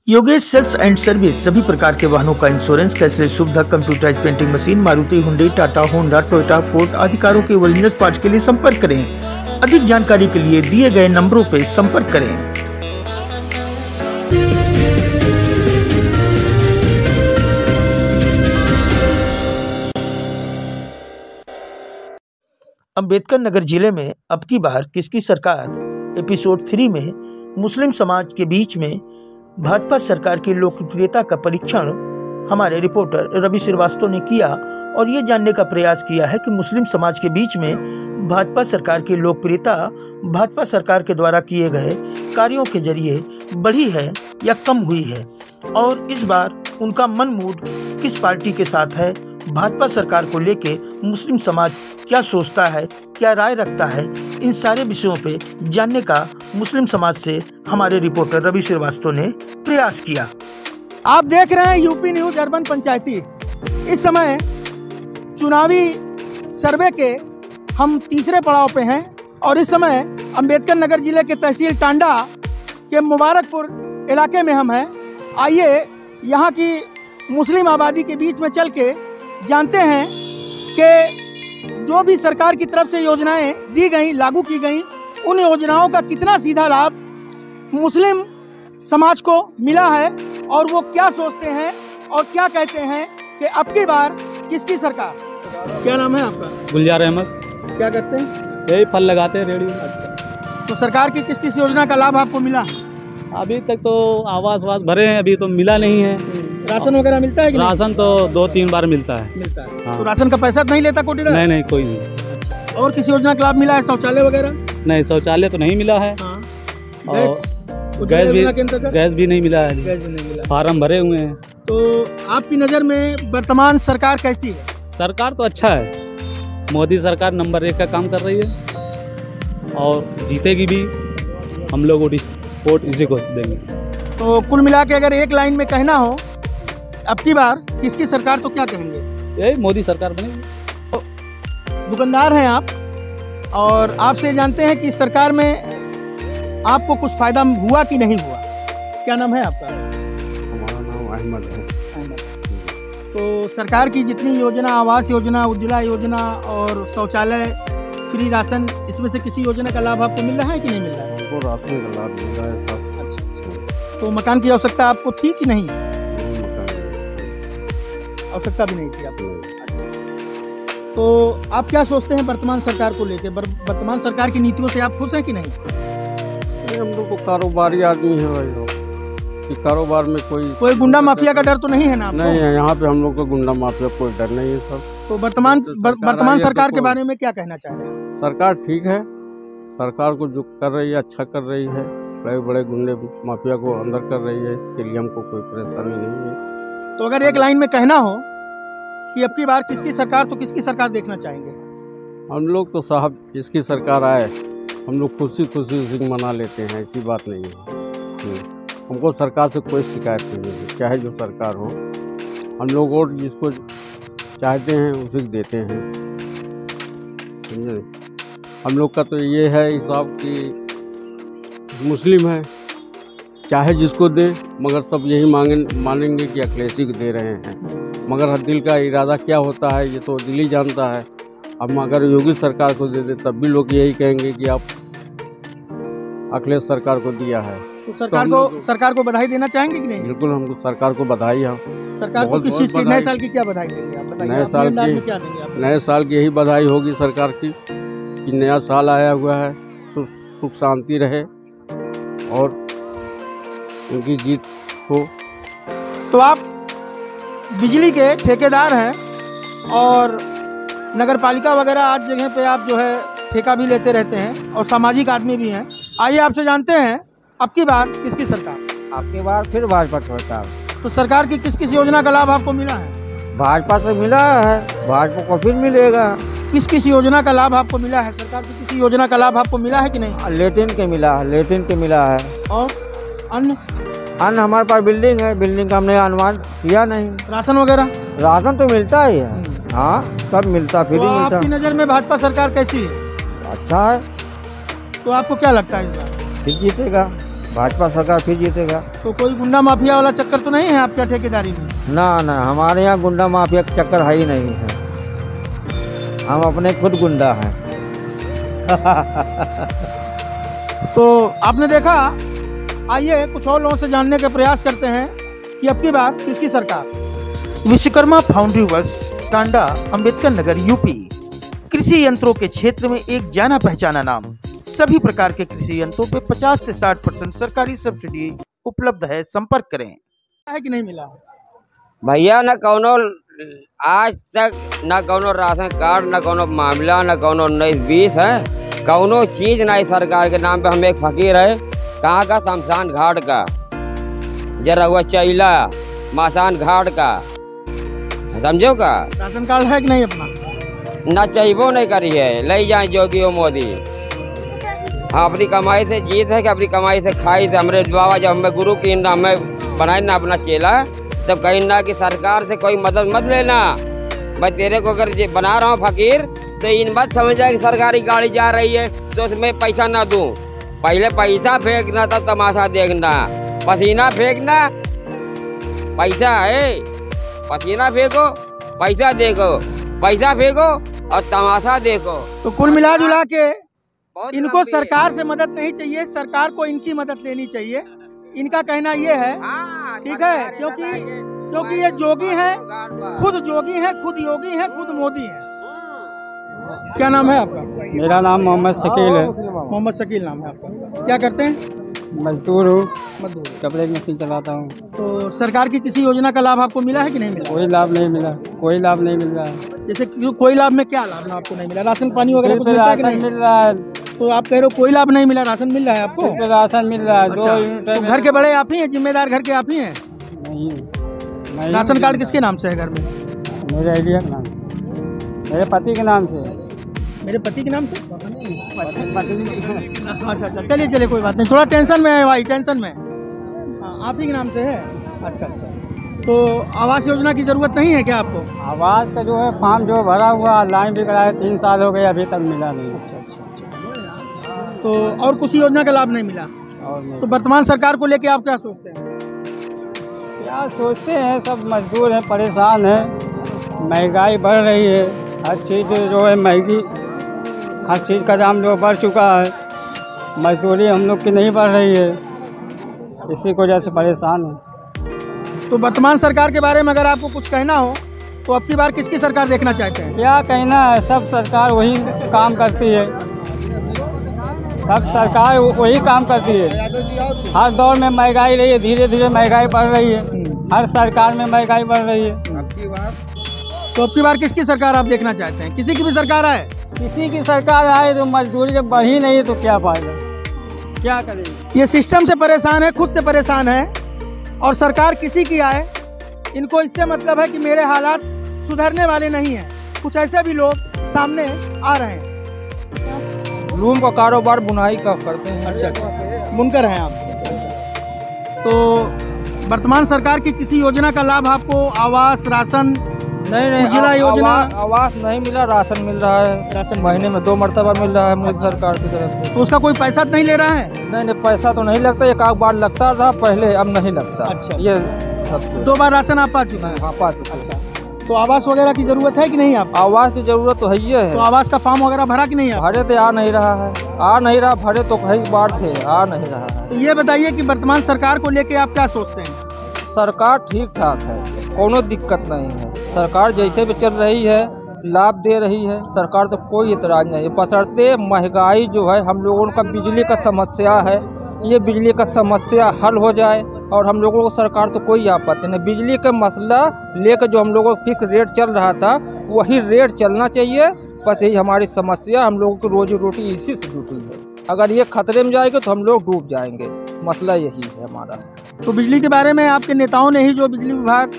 Yogesh sales and service सभी प्रकार के वाहनों का इंश्योरेंस, कैशलेस सुविधा, computerised painting machine, Maruti, Hyundai, Tata, Honda, Toyota, Ford आदि कारों के ओरिजिनल पार्ट्स के लिए संपर्क करें। अधिक जानकारी के लिए दिए गए नंबरों पर संपर्क करें। अम्बेडकर नगर जिले में अब की बार किसकी सरकार एपिसोड 3 में मुस्लिम समाज के बीच में भाजपा सरकार की लोकप्रियता का परीक्षण हमारे रिपोर्टर रवि श्रीवास्तव ने किया और ये जानने का प्रयास किया है कि मुस्लिम समाज के बीच में भाजपा सरकार की लोकप्रियता भाजपा सरकार के द्वारा किए गए कार्यों के जरिए बढ़ी है या कम हुई है, और इस बार उनका मन मूड किस पार्टी के साथ है, भाजपा सरकार को लेके मुस्लिम समाज क्या सोचता है, क्या राय रखता है, इन सारे विषयों पे जानने का मुस्लिम समाज से हमारे रिपोर्टर रवि श्रीवास्तव ने प्रयास किया। आप देख रहे हैं यूपी न्यूज अर्बन पंचायती। इस समय चुनावी सर्वे के हम तीसरे पड़ाव पे हैं और इस समय अम्बेडकर नगर जिले के तहसील टांडा के मुबारकपुर इलाके में हम हैं। आइए यहाँ की मुस्लिम आबादी के बीच में चल के जानते हैं कि जो भी सरकार की तरफ से योजनाएं दी गई, लागू की गई, उन योजनाओं का कितना सीधा लाभ मुस्लिम समाज को मिला है और वो क्या सोचते हैं और क्या कहते हैं कि अब की बार किसकी सरकार। क्या नाम है आपका? गुलजार अहमद। क्या करते हैं? यही फल लगाते हैं, रेडियो। अच्छा, तो सरकार की किस किस योजना का लाभ आपको मिला? अभी तक तो आवास भरे हैं, अभी तो मिला नहीं है। राशन वगैरह मिलता है कि राशन तो 2-3 बार मिलता है। हाँ। तो राशन का पैसा नहीं लेता कोटीदार? नहीं, कोई नहीं। अच्छा, और किसी योजना का लाभ मिला है? शौचालय वगैरह? नहीं, शौचालय तो नहीं मिला है। हाँ। गैस भी नहीं मिला है। गैस भी नहीं मिला। फार्म भरे हुए हैं। तो आपकी नज़र में वर्तमान सरकार कैसी है? सरकार तो अच्छा है। मोदी सरकार नंबर 1 का काम कर रही है और जीतेगी भी। हम लोग वोट इसी को देंगे। तो कुल मिला के अगर एक लाइन में कहना हो अब की बार किसकी सरकार, तो क्या कहेंगे? यही मोदी सरकार बनेगी। तो दुकानदार हैं आप और आपसे जानते हैं कि इस सरकार में आपको कुछ फायदा हुआ कि नहीं हुआ? क्या नाम है आपका? हमारा नाम अहमद है। तो सरकार की जितनी योजना, आवास योजना, उज्ज्वला योजना और शौचालय, फ्री राशन, इसमें से किसी योजना का लाभ आपको मिल रहा है कि नहीं मिल रहा है? हमको राशन का लाभ मिल रहा है सब। अच्छा, तो मकान की आवश्यकता आपको थी कि नहीं? आवश्यकता भी नहीं थी आपको। अच्छा, तो आप क्या सोचते हैं वर्तमान सरकार को लेकर? वर्तमान सरकार की नीतियों से आप खुश हैं कि नहीं? हम लोग को कारोबारी आदमी है भाई लोग, कि कारोबार में कोई गुंडा माफिया का डर तो नहीं है ना आपको? नहीं है, यहाँ पे हम लोग को गुंडा माफिया कोई डर नहीं है सब। तो वर्तमान सरकार के बारे में क्या कहना चाह रहे हैं? सरकार ठीक है, सरकार को जो कर रही है अच्छा कर रही है, बड़े बड़े गुंडे माफिया को अंदर कर रही है, इसके लिए हमको कोई परेशानी नहीं है। तो अगर एक लाइन में कहना हो कि अब की बार किसकी सरकार, तो किसकी सरकार देखना चाहेंगे? हम लोग तो साहब जिसकी सरकार आए हम लोग खुशी उसी मना लेते हैं, ऐसी बात नहीं है। हमको सरकार से कोई शिकायत नहीं है, चाहे जो सरकार हो। हम लोग वोट जिसको चाहते हैं उसी को देते हैं, समझे। हम लोग का तो ये है हिसाब कि मुस्लिम है, चाहे जिसको दे, मगर सब यही मानेंगे कि अखिलेश को दे रहे हैं। मगर दिल का इरादा क्या होता है ये तो दिल ही जानता है। अब अगर योगी सरकार को दे दे तब भी लोग यही कहेंगे कि आप अखिलेश सरकार को दिया है। तो सरकार को बधाई देना चाहेंगे कि नहीं? बिल्कुल, हमको सरकार को बधाई है। सरकार को किस चीज़ की? नए साल की क्या बधाई देंगे आप? बताइए। नए साल की क्या देंगे आप? नए साल की यही बधाई होगी सरकार की कि नया साल आया हुआ है, सुख शांति रहे और उनकी जीत हो। तो आप बिजली के ठेकेदार हैं और नगर पालिका वगैरह आज जगह पे आप जो है ठेका भी लेते रहते हैं और सामाजिक आदमी भी हैं। आइए आपसे जानते हैं अब की बार किसकी सरकार? आपकी बार फिर भाजपा सरकार। तो सरकार की किस किस योजना का लाभ आपको मिला है? भाजपा से मिला है, भाजपा को फिर मिलेगा। किस किस योजना का लाभ आपको मिला है? सरकार की किसी योजना का लाभ आपको मिला है कि नहीं? लेटिन के मिला है। और अन्य हमारे पास बिल्डिंग है, बिल्डिंग का हमने अनुमान किया नहीं। राशन वगैरह? राशन तो मिलता ही है। हाँ, सब मिलता, फ्री मिलता। आपकी नज़र में भाजपा सरकार कैसी है? अच्छा है। तो आपको क्या लगता है इस बार फिर जीतेगा? भाजपा सरकार फिर जीतेगा। तो कोई गुंडा माफिया वाला चक्कर तो नहीं है आपका ठेकेदारी में? ना ना, हमारे यहाँ गुंडा माफिया का चक्कर है ही नहीं है। हम अपने खुद गुंडा हैं। तो आपने देखा, आइए कुछ और लोगों से जानने का प्रयास करते हैं कि अब की बार किसकी सरकार। Vishwakarma foundry works, Tanda, Ambedkar Nagar, UP. कृषि यंत्रों के क्षेत्र में एक जाना पहचाना नाम। सभी प्रकार के कृषि यंत्रों पे 50 से 60% सरकारी सब्सिडी उपलब्ध है। संपर्क करें। है कि नहीं मिला? भैया न कौनो आज तक न कौनो राशन कार्ड, न कौनो मामला, न कौनो 19-20 है, कौनो चीज नहीं सरकार के नाम पे। हम एक फकीर है, कहाँ का? शमशान घाट का, जरा हुआ चैला मासान घाट का, समझो का? राशन कार्ड है कि नहीं अपना? न चाहिए नहीं करी है, ले जाए जोगी मोदी। हाँ, अपनी कमाई से जीत है कि अपनी कमाई से खाई से। हमारे बाबा जब हमें गुरु की हमें बनाए ना अपना चेला, तो कहीं ना कि सरकार से कोई मदद मत लेना। मैं तेरे को अगर बना रहा हूँ फकीर, तो इन मत समझा कि सरकारी गाड़ी जा रही है तो उसमें पैसा ना दूं। पहले पैसा फेंकना, तब तमाशा देखना। पसीना फेंकना, पैसा है, पसीना फेंको, पैसा देखो, पैसा फेंको और तमाशा देखो। तो कुल मिला जुला के बहुत इनको लंबी है। सरकार से मदद नहीं चाहिए, सरकार को इनकी मदद लेनी चाहिए। इनका कहना ये है, हाँ, ठीक है, क्योंकि ये जोगी हैं, खुद जोगी हैं, खुद योगी हैं, खुद मोदी हैं। क्या नाम है आपका? मेरा नाम मोहम्मद शकील है। मोहम्मद शकील नाम है आपका। क्या करते हैं? मजदूर हूँ, मजदूर। कपड़े की मशीन चलाता हूँ। तो सरकार की किसी योजना का लाभ आपको मिला है कि नहीं मिला? कोई लाभ नहीं मिला, कोई लाभ नहीं मिल रहा है। जैसे कोई लाभ में क्या लाभ आपको नहीं मिला? राशन पानी वगैरह कुछ सिर्फ मिलता है कि राशन नहीं? मिल रहा है, तो आप कह रहे हो कोई लाभ नहीं मिला, राशन मिल रहा है आपको? सिर्फ राशन मिल रहा है। अच्छा, 2 यूनिट तो घर के बड़े आप ही हैं, जिम्मेदार घर के आप ही हैं? नहीं, राशन कार्ड किसके नाम से है घर में? मेरे आइडिया के नाम, मेरे पति के नाम से। मेरे पति के नाम से? अच्छा अच्छा, चलिए कोई बात नहीं, थोड़ा टेंशन में है भाई, टेंशन में। हाँ, आप ही के नाम से है? अच्छा अच्छा। तो आवास योजना की जरूरत नहीं है क्या आपको? आवास का जो है फॉर्म जो भरा हुआ, लाइन भी कराया, 3 साल हो गए, अभी तक मिला नहीं। तो और किसी योजना का लाभ नहीं मिला? और नहीं। तो वर्तमान सरकार को लेके आप क्या सोचते हैं? क्या सोचते हैं, सब मजदूर हैं, परेशान हैं, महंगाई बढ़ रही है, हर चीज़ जो है महंगी, हर चीज़ का दाम जो बढ़ चुका है, मजदूरी हम लोग की नहीं बढ़ रही है, इसी की वजह से परेशान है। तो वर्तमान सरकार के बारे में अगर आपको कुछ कहना हो तो अब की बार किसकी सरकार देखना चाहते हैं? क्या कहना है, सब सरकार वही काम करती है, सब सरकार वही काम करती है। हर दौर में महंगाई रही है, धीरे धीरे महंगाई बढ़ रही है, हर सरकार में महंगाई बढ़ रही है। तो अब की बार किसकी सरकार आप देखना चाहते हैं? किसी की भी सरकार आए? किसी की सरकार आए तो मजदूरी जब बढ़ी नहीं तो क्या फायदा, क्या करेंगे? ये सिस्टम से परेशान है, खुद से परेशान है, और सरकार किसी की आए इनको इससे मतलब है कि मेरे हालात सुधरने वाले नहीं हैं। कुछ ऐसे भी लोग सामने आ रहे हैं। लूम का कारोबार बुनाई का करते हैं। अच्छा, बुनकर हैं आप? अच्छा। तो वर्तमान सरकार की किसी योजना का लाभ आपको, आवास, राशन, नहीं, उज्ज्वला योजना? आवास नहीं मिला, राशन मिल रहा है। राशन महीने में 2 मरतबा मिल रहा है मोदी सरकार की तरफ से। तो उसका कोई पैसा नहीं ले रहा है? नहीं, पैसा तो नहीं लगता, एक आध बार लगता था पहले, अब नहीं लगता। अच्छा। ये सबसे 2 बार राशन आप पा चुके हैं? हाँ, पा चुके। अच्छा। तो आवास वगैरह की जरूरत है कि नहीं आप? आवास की जरूरत तो है ही है। तो आवास का फॉर्म वगैरह भरा कि नहीं आप? भरे तो आ नहीं रहा है, आ नहीं रहा, भरे तो कई बार थे, आ नहीं रहा है। तो ये बताइए कि वर्तमान सरकार को लेके आप क्या सोचते हैं? सरकार ठीक ठाक है, कोनो दिक्कत नहीं है। सरकार जैसे भी चल रही है, लाभ दे रही है, सरकार तो कोई इतराज नहीं है। बशर्ते महंगाई जो है, हम लोगों का बिजली का समस्या है, ये बिजली का समस्या हल हो जाए, और हम लोगों को सरकार तो कोई आपत्ति नहीं। बिजली का मसला लेकर जो हम लोगों को फिक्स रेट चल रहा था, वही रेट चलना चाहिए। बस यही हमारी समस्या, हम लोगों की रोजी रोटी इसी से जुटी है। अगर ये खतरे में जाएगा तो हम लोग डूब जाएंगे, मसला यही है हमारा। तो बिजली के बारे में आपके नेताओं ने ही, जो बिजली विभाग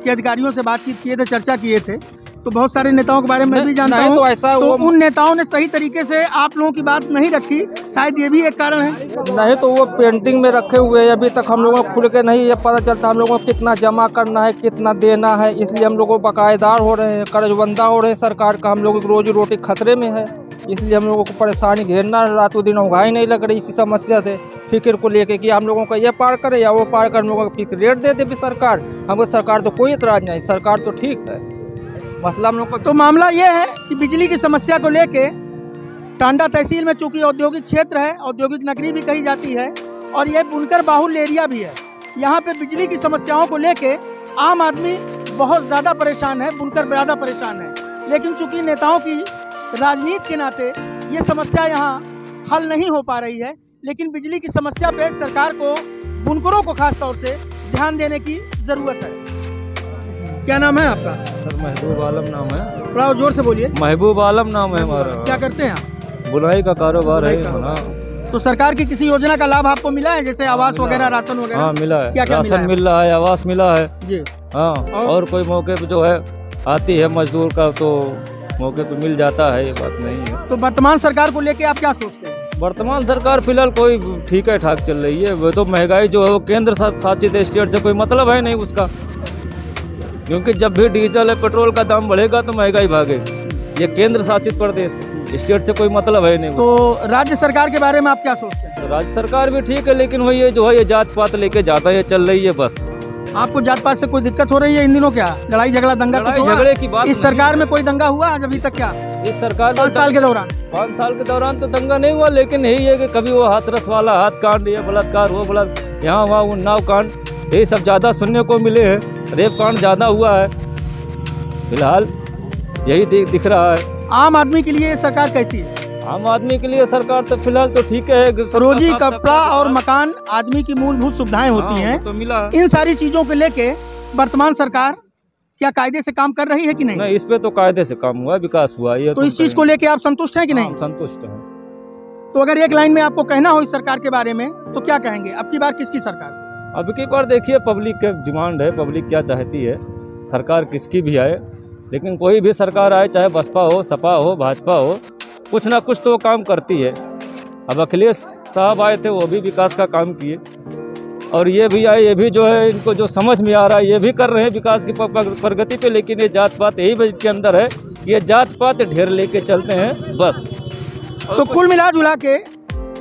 के अधिकारियों से बातचीत किए थे, चर्चा किए थे, तो बहुत सारे नेताओं के बारे में मैं भी जानता हूँ। तो ऐसा तो उन नेताओं ने सही तरीके से आप लोगों की बात नहीं रखी, शायद ये भी एक कारण है। नहीं तो वो पेंटिंग में रखे हुए हैं, अभी तक हम लोगों को खुल के नहीं ये पता चलता हम लोगों को कितना जमा करना है, कितना देना है। इसलिए हम लोगों को बकायेदार हो रहे हैं, कर्जबंदा हो रहे हैं सरकार का, हम लोगों की रोजी रोटी खतरे में है। इसलिए हम लोगों को परेशानी घेरना, रातों दिन उंघाई नहीं लग रही इसी समस्या से, फिक्र को लेके कि हम लोगों का ये पार करे या वो पार कर, हम लोगों को फिक्र रेट दे दे भी सरकार। हमको सरकार तो कोई इतराज नहीं, सरकार तो ठीक है, मसला हम लोग का। तो मामला ये है कि बिजली की समस्या को लेके टांडा तहसील में चूंकि औद्योगिक क्षेत्र है, औद्योगिक नगरी भी कही जाती है और यह बुनकर बाहुल्य एरिया भी है, यहाँ पे बिजली की समस्याओं को लेके आम आदमी बहुत ज़्यादा परेशान है, बुनकर ज़्यादा परेशान है। लेकिन चूंकि नेताओं की राजनीति के नाते ये समस्या यहाँ हल नहीं हो पा रही है, लेकिन बिजली की समस्या पे सरकार को, बुनकरों को खास तौर से ध्यान देने की ज़रूरत है। क्या नाम है आपका? सर महबूब आलम नाम है। थोड़ा जोर से बोलिए। महबूब आलम नाम है हमारा। क्या करते हैं आप? बुनाई का कारोबार है हमारा। तो सरकार की किसी योजना का लाभ आपको मिला है, जैसे आवास वगैरह, राशन वगैरह? हाँ मिला है, क्या राशन मिल रहा है, आवास मिला है जी। हाँ, और कोई मौके पे जो है आती है मजदूर का तो मौके पे मिल जाता है, ये बात नहीं है। तो वर्तमान सरकार को लेके आप क्या सोचते हैं? वर्तमान सरकार फिलहाल कोई ठीक है ठाक चल रही है। वो तो महंगाई जो है वो केंद्र शासित स्टेट से कोई मतलब है नहीं उसका, क्योंकि जब भी डीजल है पेट्रोल का दाम बढ़ेगा तो महंगाई भागेगी। ये केंद्र शासित प्रदेश, स्टेट से कोई मतलब है नहीं। तो राज्य सरकार के बारे में आप क्या सोचते हैं? तो राज्य सरकार भी ठीक है, लेकिन वही ये जो है ये जात पात लेके जाता है, ये चल रही है बस। आपको जात पात से कोई दिक्कत हो रही है इन दिनों? क्या लड़ाई झगड़ा दंगा कुछ हुआ? झगड़े की बात इस सरकार में कोई दंगा हुआ आज अभी तक? क्या इस सरकार में 5 साल के दौरान? 5 साल के दौरान तो दंगा नहीं हुआ, लेकिन यही है कि कभी वो हाथरस वाला हाथ कांड, ये बलात्कार, वो बलात्कार, यहाँ वहाँ उन्नाव कांड, ये सब ज्यादा सुनने को मिले हैं। रेप कांड ज्यादा हुआ है, फिलहाल यही दिख रहा है। आम आदमी के लिए सरकार कैसी है? आम आदमी के लिए सरकार तो फिलहाल तो ठीक है। रोजी, कपड़ा और मकान आदमी की मूलभूत सुविधाएं होती हैं, तो मिला। इन सारी चीजों को लेके वर्तमान सरकार क्या कायदे से काम कर रही है कि नहीं? नहीं, इस पे तो कायदे से काम हुआ, विकास हुआ। ये तो इस चीज को लेके आप संतुष्ट हैं कि नहीं? संतुष्ट है। तो अगर एक लाइन में आपको कहना हो इस सरकार के बारे में तो क्या कहेंगे? अब की बार किसकी सरकार? अब की बार देखिए, पब्लिक का डिमांड है, पब्लिक क्या चाहती है, सरकार किसकी भी आए, लेकिन कोई भी सरकार आए, चाहे बसपा हो, सपा हो, भाजपा हो, कुछ ना कुछ तो काम करती है। अब अखिलेश साहब आए थे, वो भी विकास का काम किए, और ये भी आए, ये भी जो है इनको जो समझ में आ रहा है ये भी कर रहे हैं विकास की प्रगति पे। लेकिन ये जात पात यही के अंदर है, ये जात पात ढेर लेके चलते हैं बस। तो कुल मिला जुला के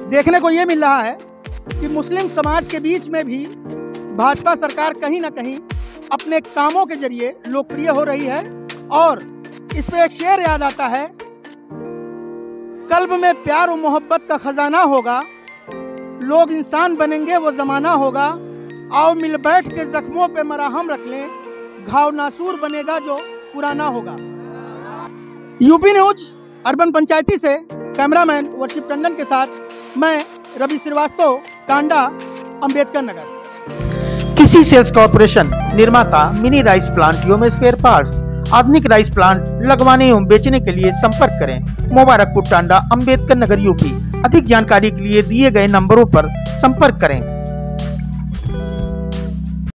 देखने को ये मिल रहा है कि मुस्लिम समाज के बीच में भी भाजपा सरकार कहीं ना कहीं अपने कामों के जरिए लोकप्रिय हो रही है। और इस पे एक शेर याद आता है, कल्ब में प्यार और मोहब्बत का खजाना होगा, लोग इंसान बनेंगे वो जमाना होगा, आओ मिल बैठ के जख्मों पे मरहम रख लें, घाव नासूर बनेगा जो पुराना होगा। यूपी न्यूज अर्बन पंचायती से कैमरामैन वर्षिप टंडन के साथ मैं रवि श्रीवास्तव, टांडा, अंबेडकर नगर। कृषि सेल्स कॉर्पोरेशन, निर्माता, मिनी राइस प्लांट एवं स्पेयर पार्ट्स, आधुनिक राइस प्लांट लगवाने एवं बेचने के लिए संपर्क करें। मुबारकपुर, टांडा, अंबेडकर नगर, यूपी। अधिक जानकारी के लिए दिए गए नंबरों पर संपर्क करें।